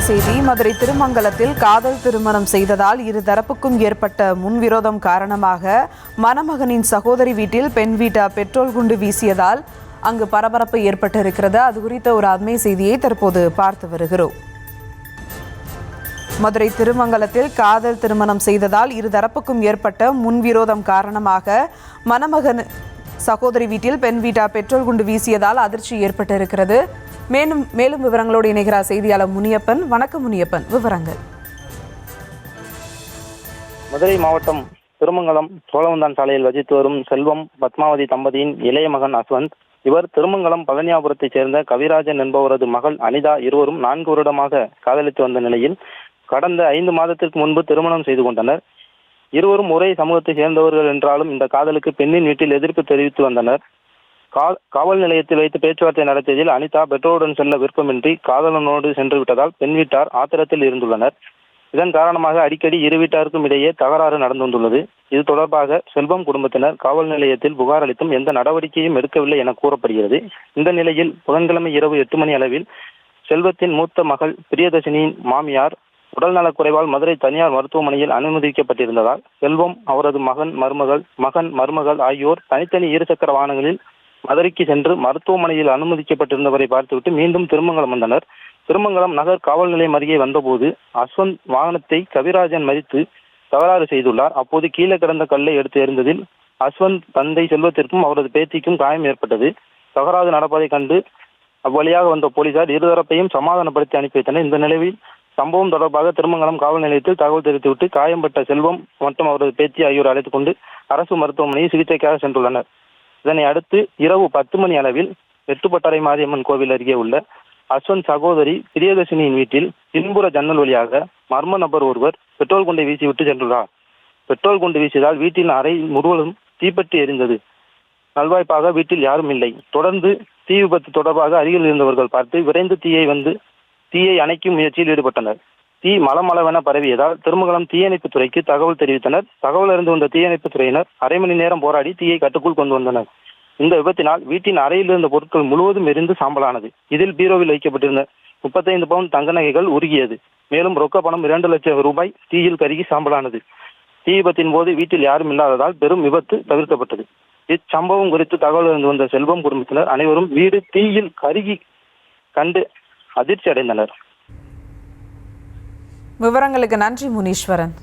செய்தி. மதுரை திருமங்கலத்தில் காதல் திருமணம் செய்ததால் இருதரப்புக்கும் ஏற்பட்ட முன்விரோதம் காரணமாக மணமகனின் சகோதரி வீட்டில் பெண் வீட்டார் பெட்ரோல் குண்டு வீசியதால் அங்கு பரபரப்பு ஏற்பட்டிருக்கிறது. அது குறித்த ஒரு அண்மை செய்தியை தற்போது பார்த்து வருகிறோம். மதுரை திருமங்கலத்தில் காதல் திருமணம் செய்ததால் இருதரப்புக்கும் ஏற்பட்ட முன்விரோதம் காரணமாக மணமகன் சகோதரி வீட்டில் பெண் வீட்டார் பெட்ரோல் குண்டு வீசியதால் அதிர்ச்சி ஏற்பட்டிருக்கிறது. மேலும் விவரங்களோடு இணைகிறார் செய்தியாளர் முனியப்பன். வணக்கம் முனியப்பன், விவரங்கள். மதுரை மாவட்டம் திருமங்கலம் சோழவந்தான் சாலையில் வசித்து வரும் செல்வம் பத்மாவதி தம்பதியின் இளைய மகன் அஸ்வந்த். இவர் திருமங்கலம் பழனியாபுரத்தைச் சேர்ந்த கவிராஜன் என்பவரது மகள் அனிதா. இருவரும் 4 வருடமாக காதலித்து வந்த நிலையில் கடந்த 5 மாதத்திற்கு முன்பு திருமணம் செய்து கொண்டனர். இருவரும் ஒரே சமூகத்தை சேர்ந்தவர்கள் என்றாலும் இந்த காதலுக்கு பெண்ணின் வீட்டில் எதிர்ப்பு தெரிவித்து வந்தனர். காவல் நிலையத்தில் வைத்து பேச்சுவார்த்தை நடத்தியதில் அனிதா பெற்றோருடன் செல்ல விருப்பமின்றி காதலனோடு சென்று விட்டதால் பெண் வீட்டார் ஆத்திரத்தில் இருந்துள்ளனர். இதன் காரணமாக அடிக்கடி இரு வீட்டாருக்கும் இடையே தகராறு நடந்து வந்துள்ளது. இது தொடர்பாக செல்வம் குடும்பத்தினர் காவல் நிலையத்தில் புகார் அளித்தும் எந்த நடவடிக்கையும் எடுக்கவில்லை என கூறப்படுகிறது. இந்த நிலையில் புதன்கிழமை இரவு 8 மணி அளவில் செல்வத்தின் மூத்த மகள் பிரியதர்ஷினியின் மாமியார் உடல்நலக்குறைவால் மதுரை தனியார் மருத்துவமனையில் அனுமதிக்கப்பட்டிருந்ததால் செல்வம், அவரது மகன் மருமகள் ஆகியோர் தனித்தனி இருசக்கர வாகனங்களில் மதுரைக்கு சென்று மருத்துவமனையில் அனுமதிக்கப்பட்டிருந்தவரை பார்த்துவிட்டு மீண்டும் திருமங்கலம் வந்தனர். திருமங்கலம் நகர் காவல் நிலையம் அருகே வந்தபோது அஸ்வந்த் வாகனத்தை கவிராஜன் மறித்து தகராறு செய்துள்ளார். அப்போது கீழே கிடந்த கல்லை எடுத்து எறிந்ததில் அஸ்வந்த் தந்தை செல்வத்திற்கும் அவரது பேத்திக்கும் காயம் ஏற்பட்டது. தகராறு நடப்பதை கண்டு அவ்வழியாக வந்த போலீசார் இருதரப்பையும் சமாதானப்படுத்தி அனுப்பி வைத்தனர். இந்த நிலையில் சம்பவம் தொடர்பாக திருமங்கலம் காவல் நிலையத்தில் தகவல் தெரிவித்துவிட்டு காயம்பட்ட செல்வம் மற்றும் அவரது பேத்தி ஆகியோர் அழைத்துக் கொண்டு அரசு மருத்துவமனையில் சிகிச்சைக்காக சென்றுள்ளனர். இதனை அடுத்து இரவு 10 மணி அளவில் வெட்டுப்பட்டறை மாரியம்மன் கோவில் அருகே உள்ள அஸ்வந்த் சகோதரி பிரியதர்ஷினியின் வீட்டில் பின்புற ஜன்னல் வழியாக மர்ம நபர் ஒருவர் பெட்ரோல் குண்டை வீசிவிட்டு சென்றுள்ளார். பெட்ரோல் குண்டு வீசியதால் வீட்டின் அறை முழுவதும் தீப்பற்றி எரிந்தது. நல்வாய்ப்பாக வீட்டில் யாரும் இல்லை. தொடர்ந்து தீ விபத்து தொடர்பாக அருகில் இருந்தவர்கள் பார்த்து விரைந்து தீயை அணைக்கும் முயற்சியில் ஈடுபட்டனர். தீ மளமளவென பரவியதால் திருமங்கலம் தீயணைப்பு துறைக்கு தகவல் தெரிவித்தனர். தகவல் அறிந்து வந்த தீயணைப்பு துறையினர் அரை மணி நேரம் போராடி தீயை கட்டுக்குள் கொண்டு வந்தனர். இந்த விபத்தினால் வீட்டின் அறையில் இருந்த பொருட்கள் முழுவதும் எரிந்து சாம்பலானது. இதில் பீரோவில் வைக்கப்பட்டிருந்த 35 பவுன் தங்க நகைகள் உருகியது. மேலும் ரொக்க பணம் 2 லட்சம் ரூபாய் தீயில் கருகி சாம்பலானது. தீ விபத்தின் போது வீட்டில் யாரும் இல்லாததால் பெரும் விபத்து தவிர்க்கப்பட்டது. இச்சம்பவம் குறித்து தகவல் அறிந்து வந்த செல்வம் குடும்பத்தினர் அனைவரும் வீடு தீயில் கருகி கண்டு அதிர்ச்சி அடைந்தனர். விவரங்களுக்கு நன்றி முனீஸ்வரன்.